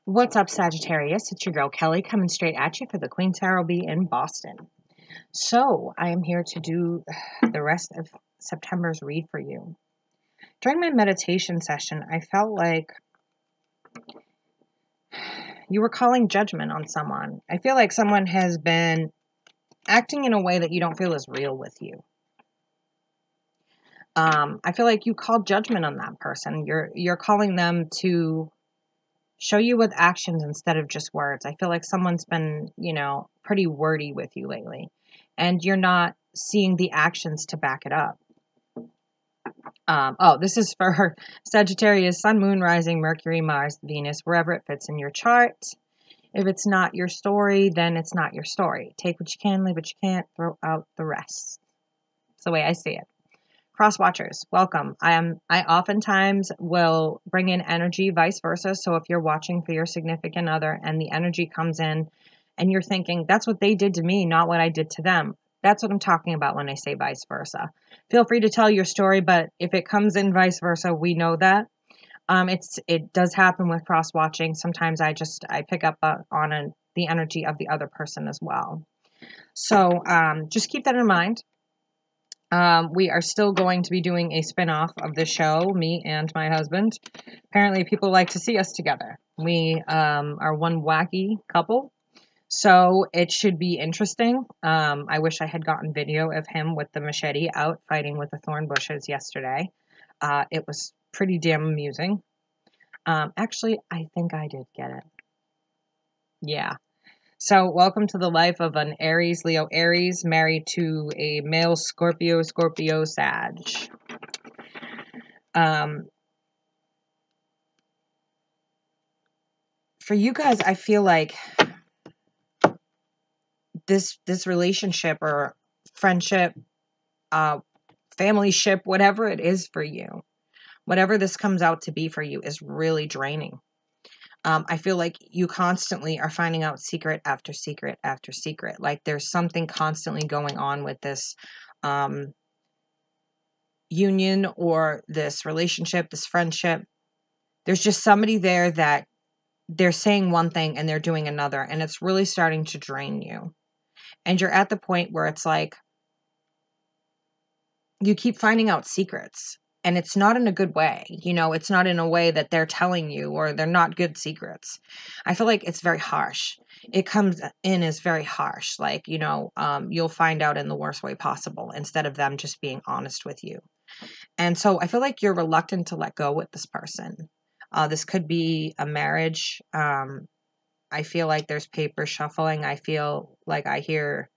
What's up, Sagittarius? It's your girl Kelly coming straight at you for the Queen Tarot Bee in Boston. So, I am here to do the rest of September's read for you. During my meditation session, I felt like you were calling judgment on someone. I feel like someone has been acting in a way that you don't feel is real with you. I feel like you called judgment on that person. You're calling them to show you with actions instead of just words. I feel like someone's been, pretty wordy with you lately, and you're not seeing the actions to back it up. This is for Sagittarius, Sun, Moon, Rising, Mercury, Mars, Venus, wherever it fits in your chart. If it's not your story, then it's not your story. Take what you can, leave what you can't, throw out the rest. That's the way I see it. Cross watchers, welcome. I oftentimes will bring in energy, vice versa. So if you're watching for your significant other and the energy comes in and you're thinking, that's what they did to me, not what I did to them. That's what I'm talking about when I say vice versa. Feel free to tell your story, but if it comes in vice versa, we know that. It does happen with cross watching. Sometimes I pick up on the energy of the other person as well. So just keep that in mind. We are still going to be doing a spin-off of the show, me and my husband. Apparently people like to see us together. We are one wacky couple, so it should be interesting. I wish I had gotten video of him with the machete out fighting with the thorn bushes yesterday. It was pretty damn amusing. Actually, I think I did get it. Yeah. So, welcome to the life of an Aries, Leo Aries, married to a male Scorpio, Scorpio Sag. For you guys, I feel like this relationship or friendship, family ship, whatever it is for you, whatever this comes out to be for you, is really draining. I feel like you constantly are finding out secret after secret after secret. Like there's something constantly going on with this union or this relationship, this friendship. There's just somebody there that they're saying one thing and they're doing another, and it's really starting to drain you. And you're at the point where it's like you keep finding out secrets. And it's not in a good way. It's not in a way that they're telling you, or they're not good secrets. I feel like it's very harsh. It comes in as very harsh. Like, you'll find out in the worst way possible instead of them just being honest with you. And so I feel like you're reluctant to let go with this person. This could be a marriage. I feel like there's paper shuffling. I feel like I hear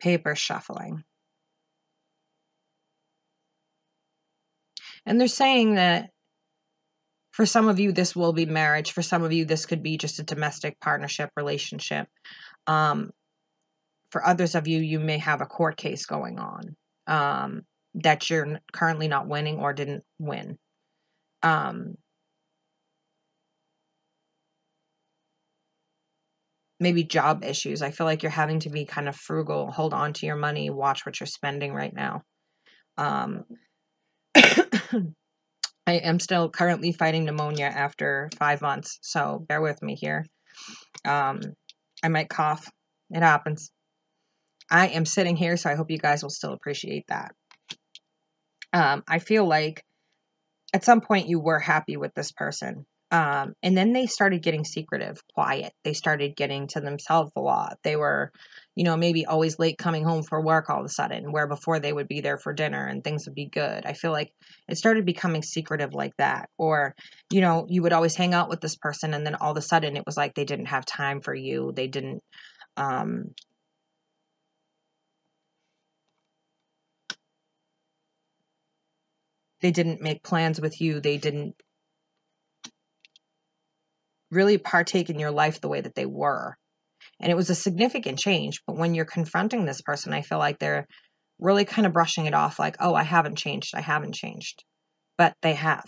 paper shuffling. And they're saying that for some of you, this will be marriage. For some of you, this could be just a domestic partnership relationship. For others of you, you may have a court case going on that you're currently not winning or didn't win. Maybe job issues. I feel like you're having to be kind of frugal, hold on to your money, watch what you're spending right now. I am still currently fighting pneumonia after 5 months, so bear with me here. I might cough. It happens. I am sitting here, so I hope you guys will still appreciate that. I feel like at some point you were happy with this person. And then they started getting secretive, quiet. They started getting to themselves a lot. They were, maybe always late coming home for work all of a sudden, where before they would be there for dinner and things would be good. I feel like it started becoming secretive like that. Or, you would always hang out with this person and then all of a sudden it was like they didn't have time for you. They didn't, make plans with you. They didn't really partake in your life the way that they were. And it was a significant change. But when you're confronting this person, I feel like they're really kind of brushing it off like, oh, I haven't changed. I haven't changed. But they have.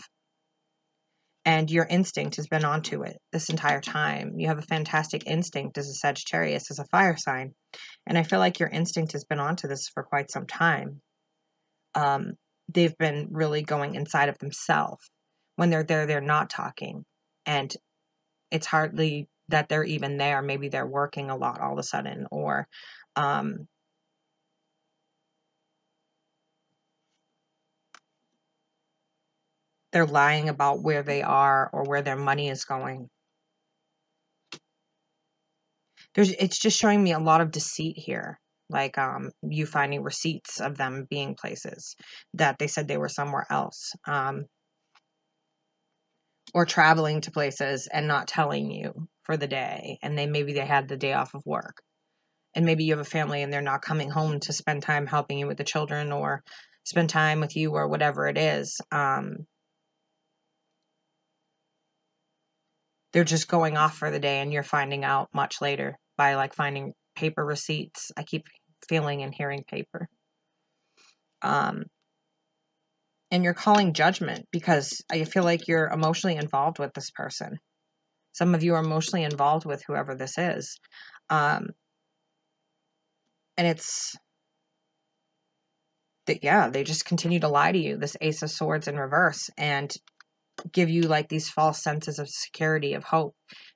And your instinct has been onto it this entire time. You have a fantastic instinct as a Sagittarius, as a fire sign. And I feel like your instinct has been onto this for quite some time. They've been really going inside of themselves. When they're there, they're not talking. And it's hardly that they're even there. Maybe they're working a lot all of a sudden, or they're lying about where they are or where their money is going. It's just showing me a lot of deceit here. Like you finding receipts of them being places that they said they were somewhere else. Or traveling to places and not telling you for the day. And maybe they had the day off of work. And maybe you have a family and they're not coming home to spend time helping you with the children or spend time with you or whatever it is. They're just going off for the day and you're finding out much later by like finding paper receipts. I keep feeling and hearing paper. And you're calling judgment because I feel like you're emotionally involved with this person. Some of you are emotionally involved with whoever this is. And it's that, yeah, they just continue to lie to you, this Ace of Swords in reverse, and give you like these false senses of security, of hope.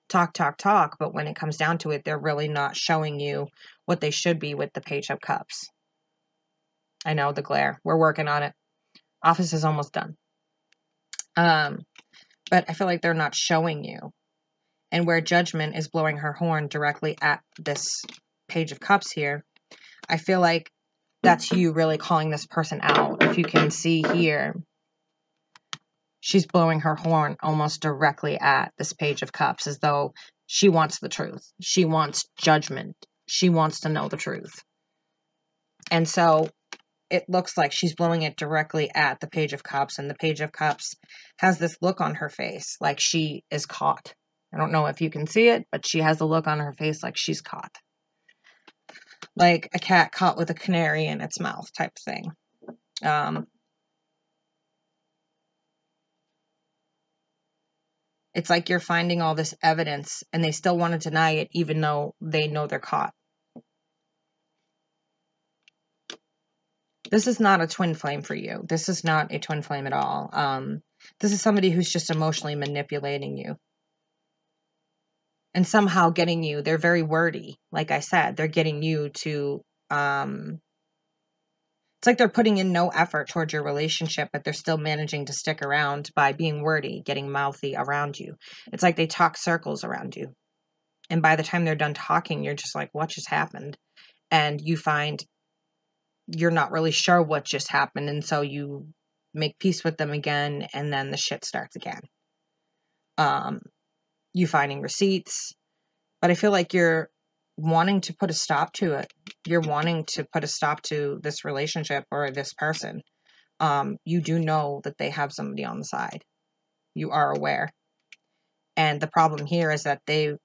Talk, talk, talk, but when it comes down to it, they're really not showing you what they should be with the Page of Cups. I know, the glare. We're working on it. Office is almost done. But I feel like they're not showing you. And where Judgment is blowing her horn directly at this Page of Cups here, I feel like that's you really calling this person out. If you can see here, she's blowing her horn almost directly at this Page of Cups, as though she wants the truth. She wants judgment. She wants to know the truth. And so it looks like she's blowing it directly at the Page of Cups, and the Page of Cups has this look on her face like she is caught. I don't know if you can see it, but she has a look on her face like she's caught. Like a cat caught with a canary in its mouth type thing. It's like you're finding all this evidence and they still want to deny it even though they know they're caught. This is not a twin flame for you. This is not a twin flame at all. This is somebody who's just emotionally manipulating you. And somehow getting you, they're very wordy. Like I said, they're getting you to, it's like they're putting in no effort towards your relationship, but they're still managing to stick around by being wordy, getting mouthy around you. It's like they talk circles around you. And by the time they're done talking, you're just like, what just happened? And you find you're not really sure what just happened. And so you make peace with them again. And then the shit starts again. You finding receipts. But I feel like you're wanting to put a stop to it. You're wanting to put a stop to this relationship or this person. You do know that they have somebody on the side. You are aware. And the problem here is that they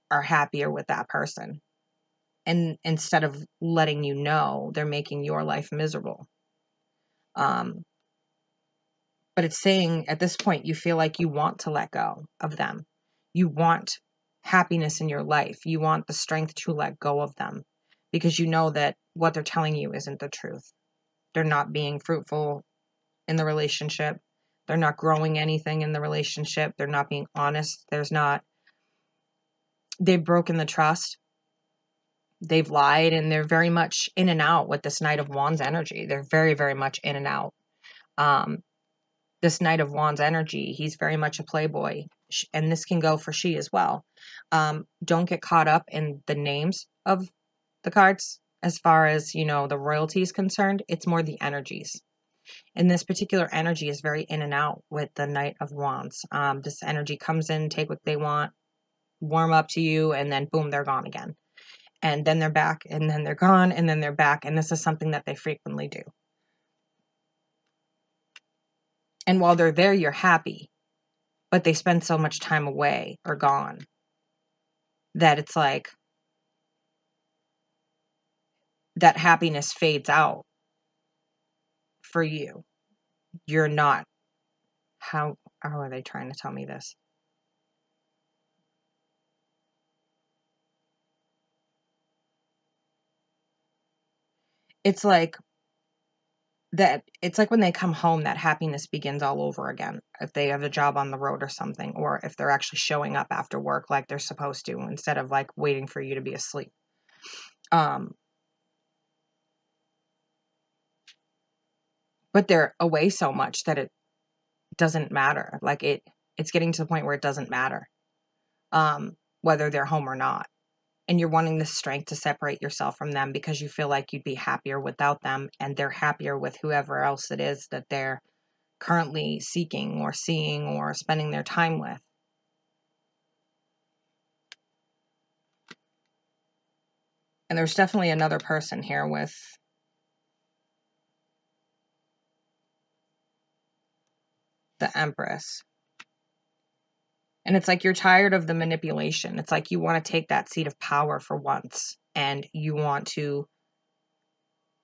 are happier with that person. And instead of letting you know, they're making your life miserable. But it's saying at this point, you feel like you want to let go of them. You want happiness in your life. You want the strength to let go of them because you know that what they're telling you isn't the truth. They're not being fruitful in the relationship. They're not growing anything in the relationship. They're not being honest. They've broken the trust. They've lied, and they're very much in and out with this Knight of Wands energy. They're very, very much in and out. This Knight of Wands energy, he's very much a playboy, and this can go for she as well. Don't get caught up in the names of the cards as far as, the royalty is concerned. It's more the energies. And this particular energy is very in and out with the Knight of Wands. This energy comes in, take what they want, warm up to you, and then boom, they're gone again. And then they're back, and then they're gone, and then they're back. And this is something that they frequently do. And while they're there, you're happy. But they spend so much time away or gone that it's like that happiness fades out for you. You're not. How are they trying to tell me this? It's like that it's like when they come home, that happiness begins all over again. If they have a job on the road or something, or if they're actually showing up after work like they're supposed to, instead of like waiting for you to be asleep. But they're away so much that it doesn't matter. Like it's getting to the point where it doesn't matter, whether they're home or not. And you're wanting the strength to separate yourself from them because you feel like you'd be happier without them, and they're happier with whoever else it is that they're currently seeking or seeing or spending their time with. And there's definitely another person here with the Empress. And it's like you're tired of the manipulation. It's like you want to take that seat of power for once, and you want to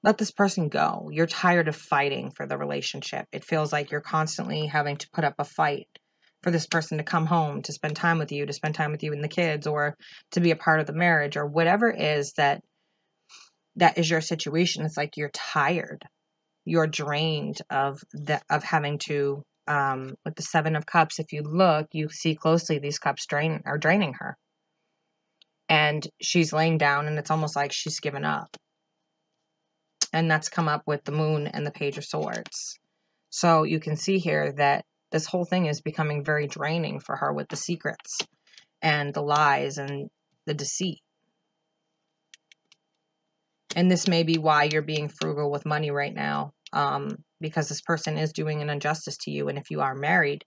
let this person go. You're tired of fighting for the relationship. It feels like you're constantly having to put up a fight for this person to come home, to spend time with you, and the kids, or to be a part of the marriage, or whatever it is that is your situation. It's like you're tired. You're drained of having to, with the Seven of Cups, if you look, you see closely, these cups are draining her. And she's laying down, and it's almost like she's given up. And that's come up with the Moon and the Page of Swords. So you can see here that this whole thing is becoming very draining for her, with the secrets and the lies and the deceit. And this may be why you're being frugal with money right now, because this person is doing an injustice to you. And if you are married,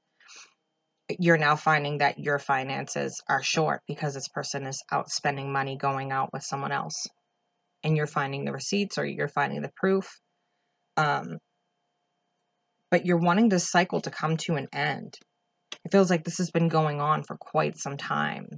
you're now finding that your finances are short because this person is out spending money going out with someone else. And you're finding the receipts, or you're finding the proof. But you're wanting this cycle to come to an end. It feels like this has been going on for quite some time.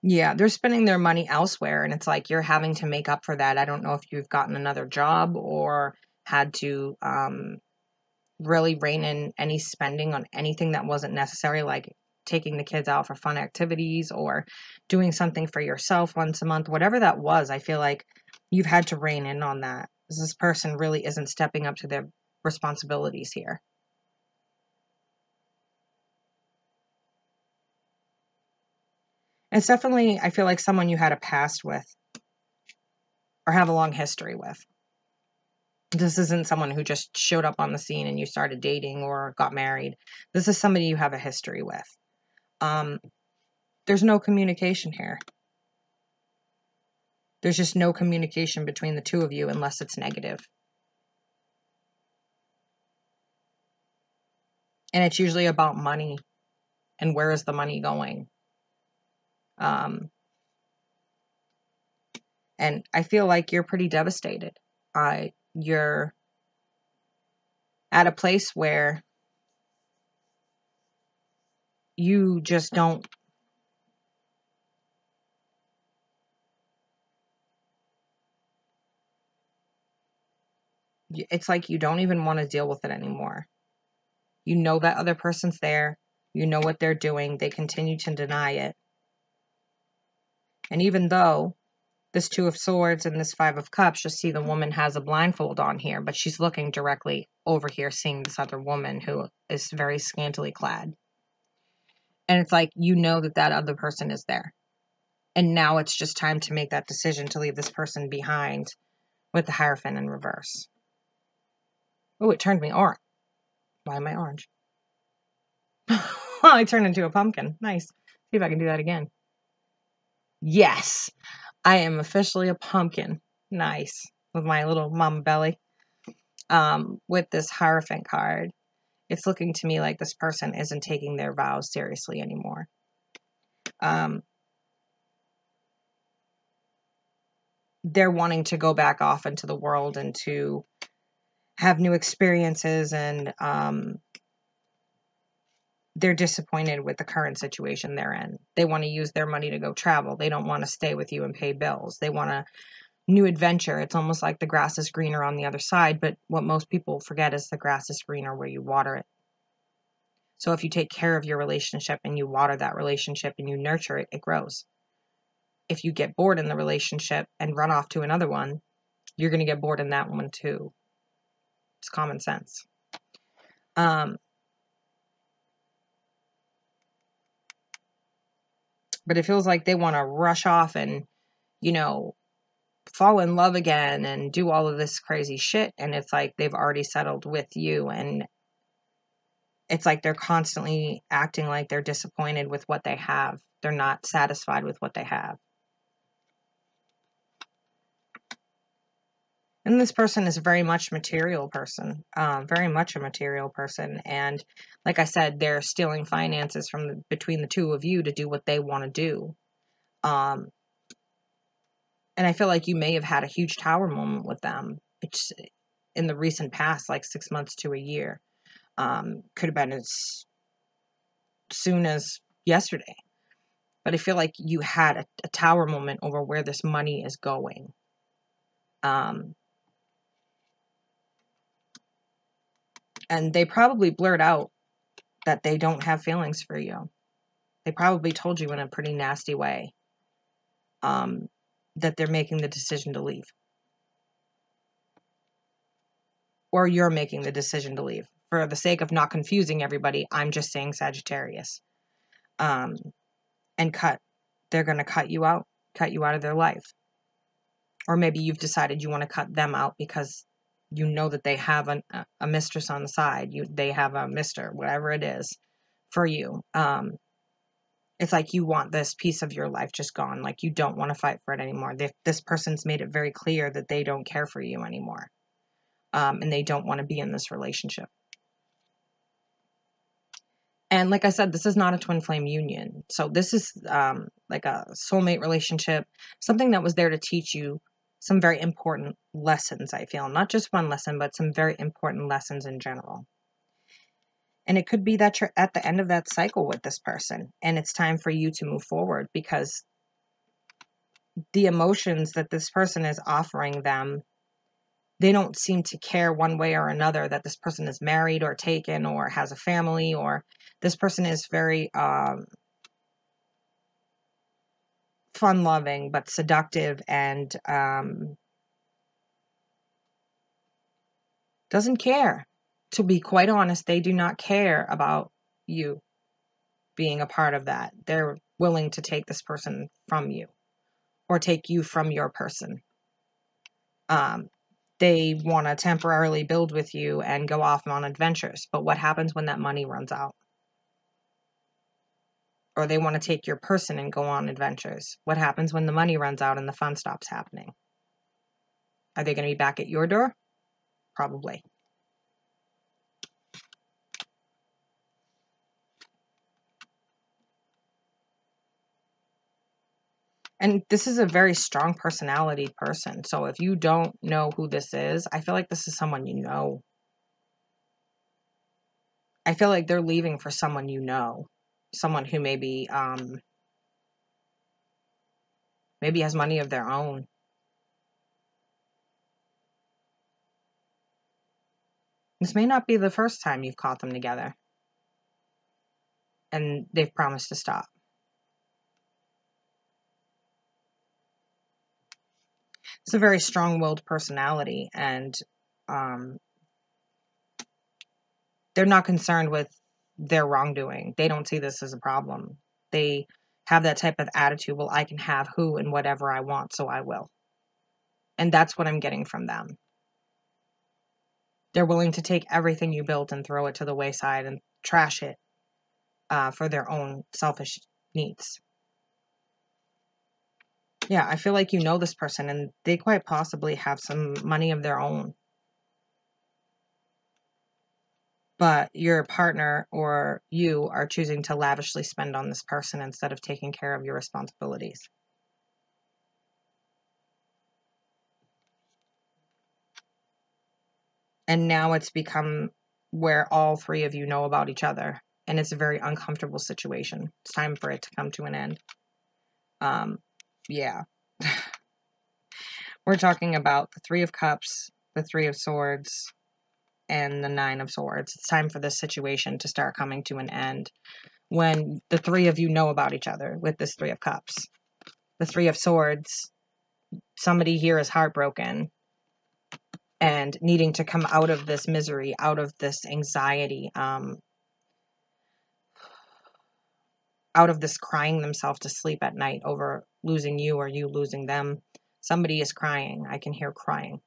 Yeah, they're spending their money elsewhere, and it's like you're having to make up for that. I don't know if you've gotten another job or had to really rein in any spending on anything that wasn't necessary, like taking the kids out for fun activities or doing something for yourself once a month, whatever that was. I feel like you've had to rein in on that, because this person really isn't stepping up to their responsibilities here. It's definitely, I feel like, someone you had a past with or have a long history with. This isn't someone who just showed up on the scene and you started dating or got married. This is somebody you have a history with. There's no communication here. There's just no communication between the two of you unless it's negative. And it's usually about money and where is the money going. And I feel like you're pretty devastated. You're at a place where you just don't. It's like you don't even want to deal with it anymore. You know that other person's there. You know what they're doing. They continue to deny it. And even though this Two of Swords and this Five of Cups, just see the woman has a blindfold on here, but she's looking directly over here, seeing this other woman who is very scantily clad. And it's like, you know that that other person is there. And now it's just time to make that decision to leave this person behind, with the Hierophant in reverse. Oh, it turned me orange. Why am I orange? I turned into a pumpkin. Nice. See if I can do that again. Yes, I am officially a pumpkin. Nice. With my little mama belly. With this Hierophant card, it's looking to me like this person isn't taking their vows seriously anymore. They're wanting to go back off into the world and to have new experiences, and they're disappointed with the current situation they're in. They want to use their money to go travel. They don't want to stay with you and pay bills. They want a new adventure. It's almost like the grass is greener on the other side, but what most people forget is the grass is greener where you water it. So if you take care of your relationship and you water that relationship and you nurture it, it grows. If you get bored in the relationship and run off to another one, you're going to get bored in that one too. It's common sense. But it feels like they want to rush off and, you know, fall in love again and do all of this crazy shit. And it's like they've already settled with you. And it's like they're constantly acting like they're disappointed with what they have. They're not satisfied with what they have. And this person is very much material person, very much a material person. And like I said, they're stealing finances from between the two of you to do what they want to do. And I feel like you may have had a huge tower moment with them, which in the recent past, like 6 months to a year. Could have been as soon as yesterday. But I feel like you had a tower moment over where this money is going. And they probably blurt out that they don't have feelings for you. They probably told you in a pretty nasty way that they're making the decision to leave. Or you're making the decision to leave. For the sake of not confusing everybody, I'm just saying Sagittarius. And they're going to cut you out of their life. Or maybe you've decided you want to cut them out because you know that they have a mistress on the side. They have a mister, whatever it is, for you. It's like you want this piece of your life just gone. Like you don't want to fight for it anymore. This person's made it very clear that they don't care for you anymore. And they don't want to be in this relationship. And like I said, this is not a twin flame union. So this is like a soulmate relationship, something that was there to teach you some very important lessons, I feel. Not just one lesson, but some very important lessons in general. And it could be that you're at the end of that cycle with this person and it's time for you to move forward because the emotions that this person is offering them, they don't seem to care one way or another that this person is married or taken or has a family, or this person is very fun-loving but seductive and doesn't care. To be quite honest, they do not care about you being a part of that. They're willing to take this person from you or take you from your person. They want to temporarily build with you and go off on adventures. But what happens when that money runs out? Or they want to take your person and go on adventures. What happens when the money runs out and the fun stops happening? Are they going to be back at your door? Probably. And this is a very strong personality person. So if you don't know who this is, I feel like this is someone you know. I feel like they're leaving for someone you know. Someone who maybe has money of their own. This may not be the first time you've caught them together. And they've promised to stop. It's a very strong-willed personality, and they're not concerned with their wrongdoing. They don't see this as a problem. They have that type of attitude, well, I can have who and whatever I want, so I will. And that's what I'm getting from them. They're willing to take everything you built and throw it to the wayside and trash it for their own selfish needs. Yeah, I feel like you know this person and they quite possibly have some money of their own. But your partner or you are choosing to lavishly spend on this person instead of taking care of your responsibilities. And now it's become where all three of you know about each other. And it's a very uncomfortable situation. It's time for it to come to an end. Yeah. We're talking about the Three of Cups, the Three of Swords, and the Nine of Swords. It's time for this situation to start coming to an end when the three of you know about each other with this Three of Cups. The Three of Swords, somebody here is heartbroken and needing to come out of this misery, out of this anxiety, out of this crying themselves to sleep at night over losing you or you losing them. Somebody is crying. I can hear crying.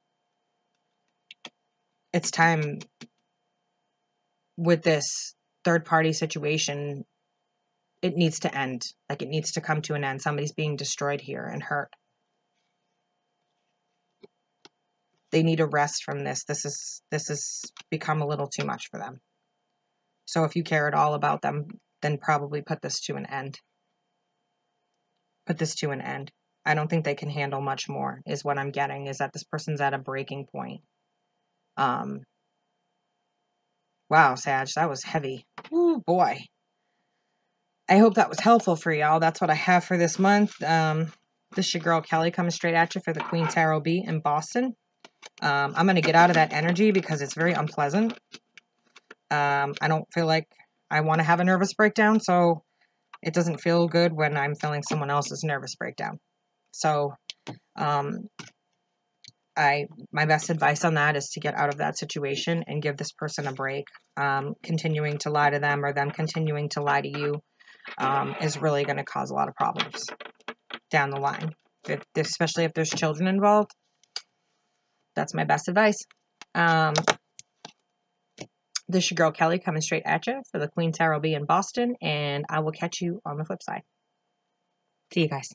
It's time with this third-party situation. It needs to end. Like, it needs to come to an end. Somebody's being destroyed here and hurt. They need a rest from this. This has become a little too much for them. So if you care at all about them, then probably put this to an end. Put this to an end. I don't think they can handle much more, is what I'm getting, is that this person's at a breaking point. Wow, Sag, that was heavy. Ooh, boy. I hope that was helpful for y'all. That's what I have for this month. This is your girl, Kelly, coming straight at you for the Queen Tarot B in Boston. I'm going to get out of that energy because it's very unpleasant. I don't feel like I want to have a nervous breakdown, so it doesn't feel good when I'm feeling someone else's nervous breakdown. So, my best advice on that is to get out of that situation and give this person a break. Continuing to lie to them or them continuing to lie to you is really going to cause a lot of problems down the line, especially if there's children involved. That's my best advice. This is your girl, Kelly, coming straight at you for the Queen Tarot B in Boston, and I will catch you on the flip side. See you guys.